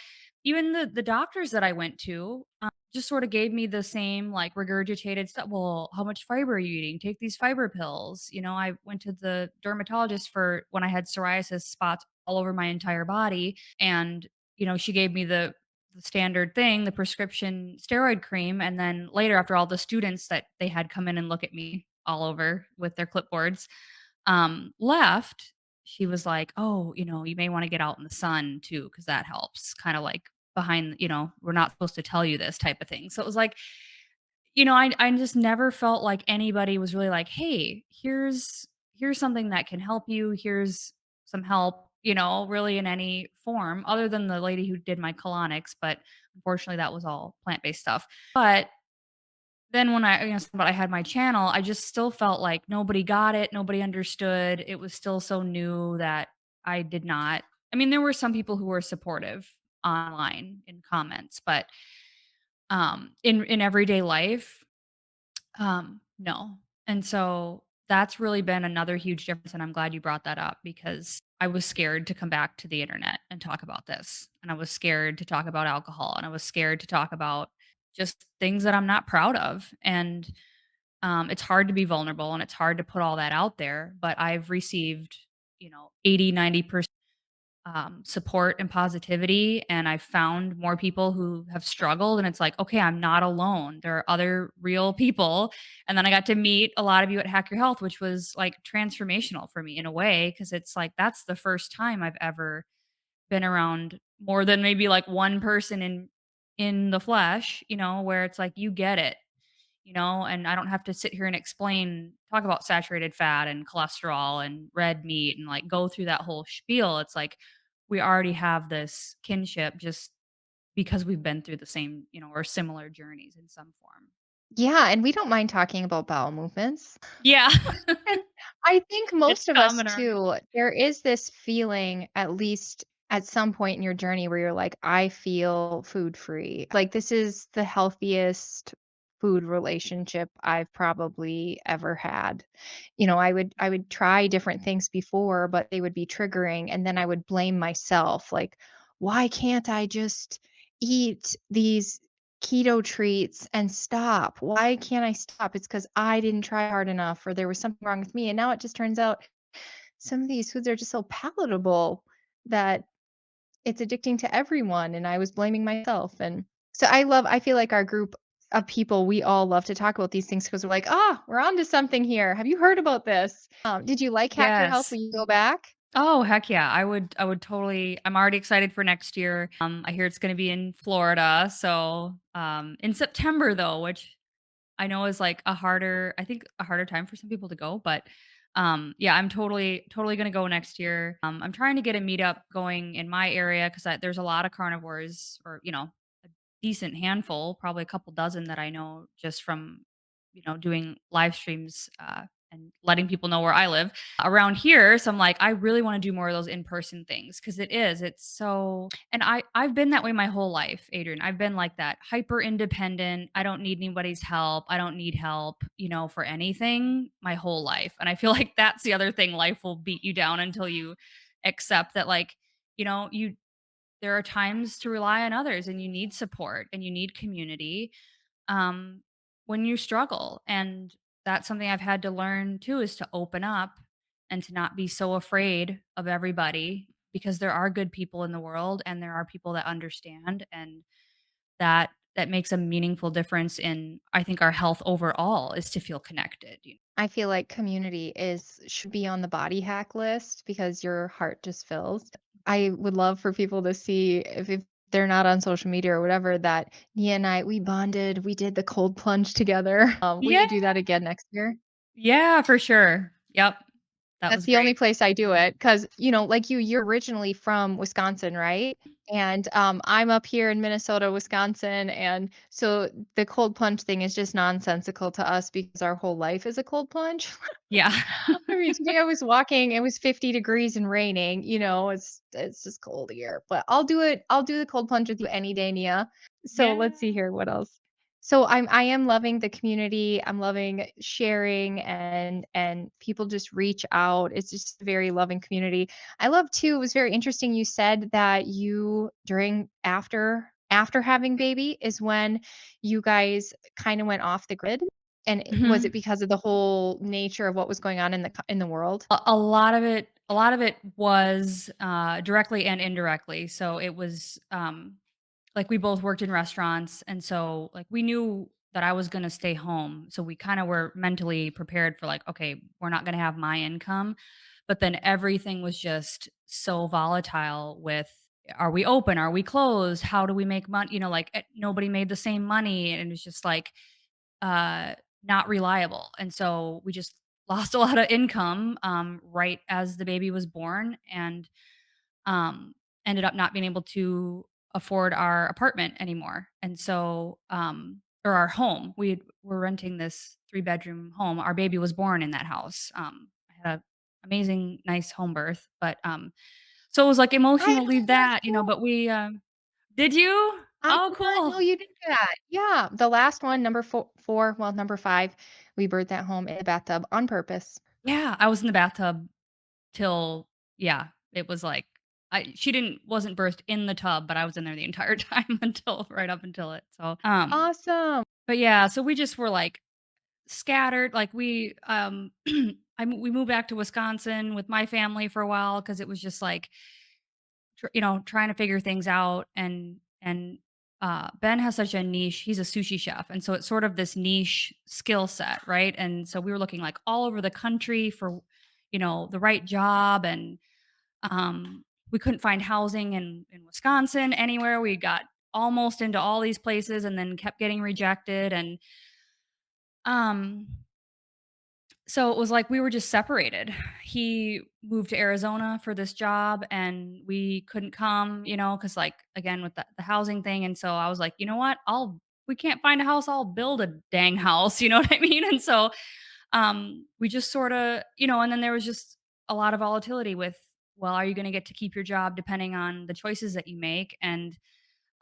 even the doctors that I went to just sort of gave me the same like regurgitated stuff. Well, how much fiber are you eating? Take these fiber pills. I went to the dermatologist for when I had psoriasis spots all over my entire body. And, she gave me the standard thing, the prescription steroid cream. And then later, after all the students that they had come in and look at me all over with their clipboards, left, she was like, "Oh, you may wanna get out in the sun too, because that helps." Kinda like behind, "We're not supposed to tell you this," type of thing. So it was like, I just never felt like anybody was really like, "Hey, here's something that can help you. Here's some help," really in any form other than the lady who did my colonics, but unfortunately that was all plant-based stuff. But then when but I had my channel, I just still felt like nobody got it, nobody understood. It was still so new that I did not. I mean, there were some people who were supportive online in comments, but in everyday life, no. And so that's really been another huge difference, and I'm glad you brought that up because I was scared to come back to the internet and talk about this, and I was scared to talk about alcohol, and I was scared to talk about just things that I'm not proud of, and it's hard to be vulnerable and it's hard to put all that out there, but I've received, 80, 90% support and positivity. And I've found more people who have struggled. And it's like, okay, I'm not alone. There are other real people. And then I got to meet a lot of you at Hack Your Health, which was like transformational for me in a way, because it's like that's the first time I've ever been around more than maybe like one person in the flesh, where it's like you get it, and I don't have to sit here and talk about saturated fat and cholesterol and red meat and like go through that whole spiel. It's like we already have this kinship just because we've been through the same, or similar journeys in some form. Yeah, and we don't mind talking about bowel movements. Yeah. And I think It's most of us common around. too, there is this feeling, at least at some point in your journey, where you're like, I feel food free. Like, this is the healthiest food relationship I've probably ever had. I would try different things before, but they would be triggering. And then I would blame myself. Like, why can't I just eat these keto treats and stop? Why can't I stop? It's because I didn't try hard enough or there was something wrong with me. And now it just turns out some of these foods are just so palatable that it's addicting to everyone. And I was blaming myself. And so I feel like our group of people, we all love to talk about these things because we're like, we're on to something here. Have you heard about this? Did you like Hack Your Health? Yes. Will you go back? Oh, heck yeah. I would totally. I'm already excited for next year. I hear it's going to be in Florida. So, in September though, which I know is like I think a harder time for some people to go, but yeah, I'm totally going to go next year. I'm trying to get a meetup going in my area cuz there's a lot of carnivores, or, a decent handful, probably a couple dozen that I know just from, doing live streams and letting people know where I live around here. So I'm like, I really want to do more of those in-person things because it's so, and I've been that way my whole life, Adrian. I've been like that, hyper independent. I don't need anybody's help. I don't need help, for anything my whole life. And I feel like that's the other thing, life will beat you down until you accept that, like, you there are times to rely on others and you need support and you need community um, when you struggle. And that's something I've had to learn too, is to open up and to not be so afraid of everybody, because there are good people in the world and there are people that understand, and that makes a meaningful difference in, I think, our health overall, is to feel connected. I feel like community is should be on the body hack list because your heart just fills. I would love for people to see if they're not on social media or whatever that Nia and I we bonded, we did the cold plunge together. Will Yeah. you do that again next year? Yeah, for sure. Yep. That That's was the only great. place I do it, cause like you're originally from Wisconsin, right? And, I'm up here in Minnesota, Wisconsin, and so the cold plunge thing is just nonsensical to us because our whole life is a cold plunge. Yeah. I mean, today I was walking, it was 50 degrees and raining, it's just cold here, but I'll do the cold plunge with you any day, Nia. So Yeah. let's see here, what else? So I am loving the community. I'm loving sharing and people just reach out. It's just a very loving community. I love too, it was very interesting you said that you during after having baby is when you guys kind of went off the grid. And was it Mhm. because of the whole nature of what was going on in the world? A lot of it was, directly and indirectly. So it was, like, we both worked in restaurants, and so, like, we knew that I was gonna stay home, so we kinda were mentally prepared for, like, "Okay, we're not gonna have my income," but then everything was just so volatile with, "Are we open? Are we closed? How do we make money?" Like, nobody made the same money, and it's just, like, uh, not reliable, and so we just lost a lot of income, right as the baby was born, and um, ended up not being able to afford our apartment anymore. And so, or our home, were renting this 3-bedroom home. Our baby was born in that house. I had a amazing, nice home birth, but so it was like I emotional to know leave that's that, cool. but we, did you? I Oh, did not know cool. you did that. Yeah, the last one, number 4, well, number 5, we birthed that home in the bathtub on purpose. Yeah, I was in the bathtub till, yeah, it was like, she didn't wasn't birthed in the tub, but I was in there the entire time until right up until it. So, Awesome. but yeah, so we just were like scattered, like we moved back to Wisconsin with my family for a while because it was just like trying to figure things out, and Ben has such a niche. He's a sushi chef, and so it's sort of this niche skill set, right? And so we were looking like all over the country for the right job, and we couldn't find housing in Wisconsin anywhere. We got almost into all these places and then kept getting rejected, and um so it was like we were just separated. He moved to Arizona for this job and we couldn't come, cuz like again with the housing thing, and so I was like, "You know what? I'll We can't find a house, I'll build a dang house." You know what I mean? And so we just sort of, and then there was just a lot of volatility with, well, are you going to get to keep your job depending on the choices that you make? And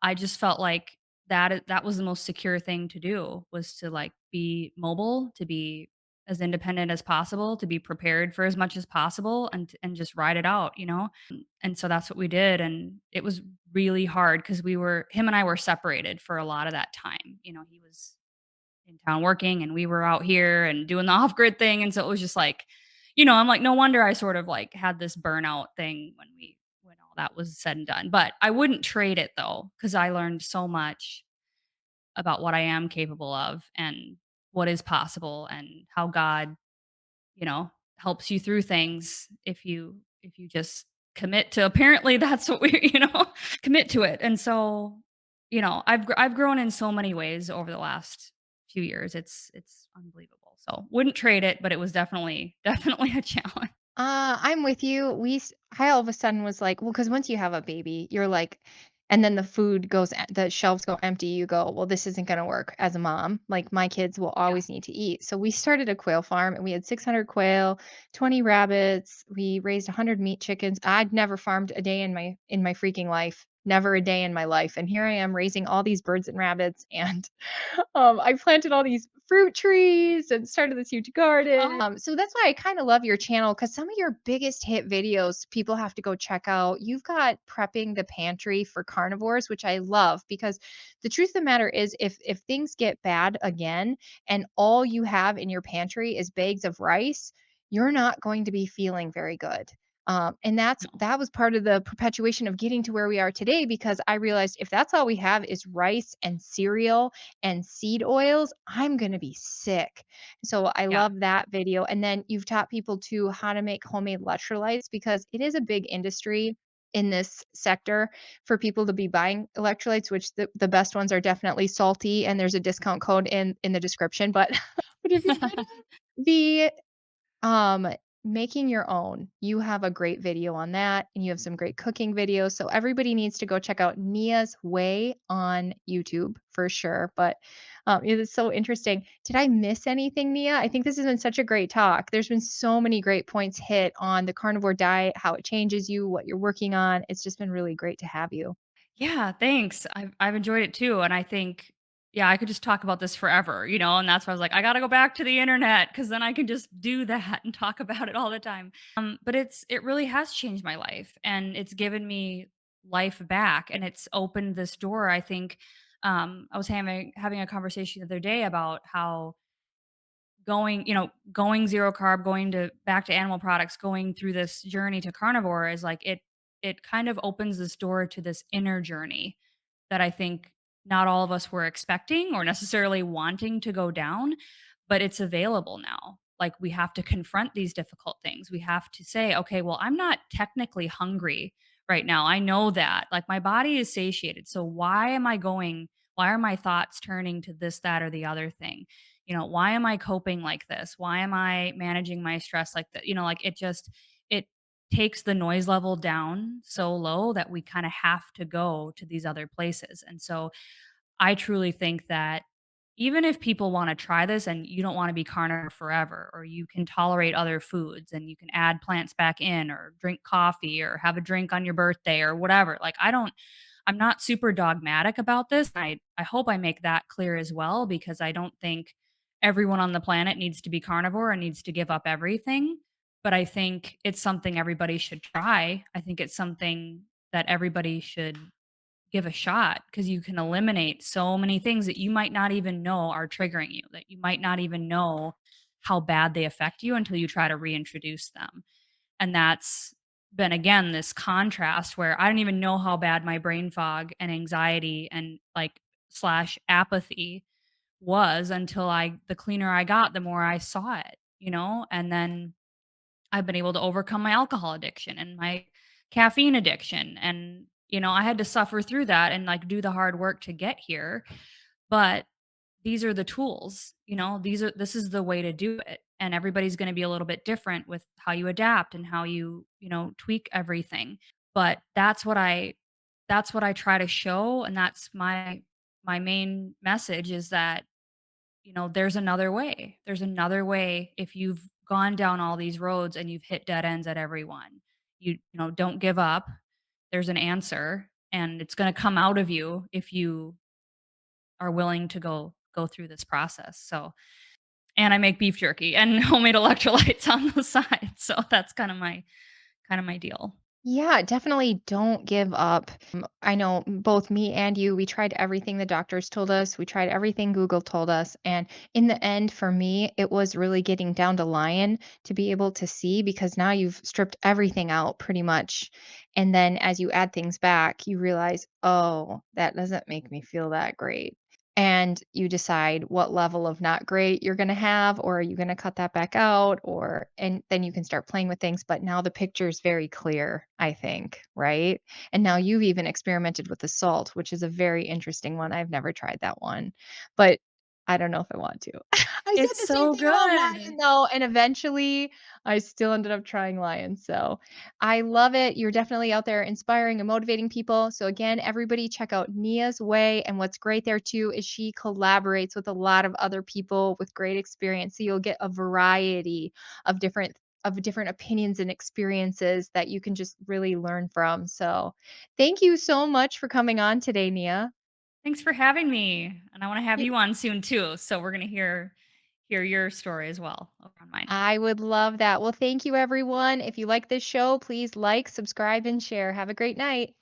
I just felt like that was the most secure thing to do, was to like be mobile, to be as independent as possible, to be prepared for as much as possible, and just ride it out. And so that's what we did, and it was really hard cuz him and I were separated for a lot of that time. He was in town working and we were out here and doing the off grid thing. And so it was just like, I'm like, no wonder I sort of like had this burnout thing when all that was said and done. But I wouldn't trade it though, because I learned so much about what I am capable of and what is possible, and how God, you know, helps you through things if you just commit to, apparently that's what we, commit to it. And so, I've grown in so many ways over the last few years. It's unbelievable. So, wouldn't trade it, but it was definitely definitely a challenge. I'm with you. I all of a sudden was like, well, because once you have a baby, you're like, and then the shelves go empty. You go, well, this isn't going to work as a mom. Like my kids will Yeah. always need to eat. So we started a quail farm and we had 600 quail, 20 rabbits. We raised 100 meat chickens. I'd never farmed a day in my freaking life. Never a day in my life. And here I am raising all these birds and rabbits and I planted all these fruit trees and started this huge garden. So that's why I kind of love your channel because some of your biggest hit videos people have to go check out. You've got prepping the pantry for carnivores, which I love because the truth of the matter is, if things get bad again and all you have in your pantry is bags of rice, you're not going to be feeling very good. And No. that was part of the perpetuation of getting to where we are today because I realized if that's all we have is rice and cereal and seed oils, I'm going to be sick. So I Yeah. love that video. And then you've taught people too how to make homemade electrolytes because it is a big industry in this sector for people to be buying electrolytes, which the best ones are definitely salty and there's a discount code in the description. But but if you're gonna be making your own. You have a great video on that, and you have some great cooking videos. So everybody needs to go check out Nia's Way on YouTube for sure. But it is so interesting. Did I miss anything, Nia? I think this has been such a great talk. There's been so many great points hit on the carnivore diet, how it changes you, what you're working on. It's just been really great to have you. Yeah, thanks. I've enjoyed it too, and I think yeah, I could just talk about this forever, and that's why I was like, I gotta go back to the internet because then I can just do that and talk about it all the time. But it really has changed my life, and it's given me life back, and it's opened this door. I think I was having a conversation the other day about how going zero carb, going to back to animal products, going through this journey to carnivore is like it kind of opens this door to this inner journey that I think not all of us were expecting or necessarily wanting to go down, but it's available now. Like we have to confront these difficult things. We have to say, okay, well, I'm not technically hungry right now. I know that. Like my body is satiated. So why are my thoughts turning to this, that, or the other thing? Why am I coping like this? Why am I managing my stress like that? Like it takes the noise level down so low that we kind of have to go to these other places. And so I truly think that even if people want to try this and you don't want to be carnivore forever, or you can tolerate other foods and you can add plants back in, or drink coffee, or have a drink on your birthday, or whatever. Like, I'm not super dogmatic about this. I hope I make that clear as well, because I don't think everyone on the planet needs to be carnivore and needs to give up everything. But I think it's something everybody should try. I think it's something that everybody should give a shot because you can eliminate so many things that you might not even know are triggering you, that you might not even know how bad they affect you until you try to reintroduce them. And that's been again this contrast where I don't even know how bad my brain fog and anxiety and like slash apathy was until the cleaner I got, the more I saw it. And then I've been able to overcome my alcohol addiction and my caffeine addiction. And, I had to suffer through that and like do the hard work to get here. But these are the tools, this is the way to do it. And everybody's going to be a little bit different with how you adapt and how you tweak everything. But that's what I try to show. And that's my main message is that there's another way. There's another way if you've gone down all these roads and you've hit dead ends at every one. Don't give up. There's an answer and it's going to come out of you if you are willing to go through this process. So, and I make beef jerky and homemade electrolytes on the side. So that's kind of my deal. Yeah, definitely don't give up. I know both me and you, we tried everything the doctors told us. We tried everything Google told us. And in the end, for me, it was really getting down to lion to be able to see because now you've stripped everything out pretty much. And then as you add things back, you realize, oh, that doesn't make me feel that great. And you decide what level of not great you're going to have, or are you going to cut that back out, or, and then you can start playing with things. But now the picture is very clear, I think, right? And now you've even experimented with the salt, which is a very interesting one. I've never tried that one, but I don't know if I want to. I said It's the same so thing about lion good. though, and eventually I still ended up trying lion. So I love it. You're definitely out there inspiring and motivating people. So again, everybody check out Nia's Way. And what's great there too is she collaborates with a lot of other people with great experience. So you'll get a variety of different opinions and experiences that you can just really learn from. So thank you so much for coming on today, Nia. Thanks for having me. And I want to have Y- you on soon too. So we're going to hear your story as well over on mine. I would love that. Well, thank you everyone. If you like this show, please like, subscribe, and share. Have a great night.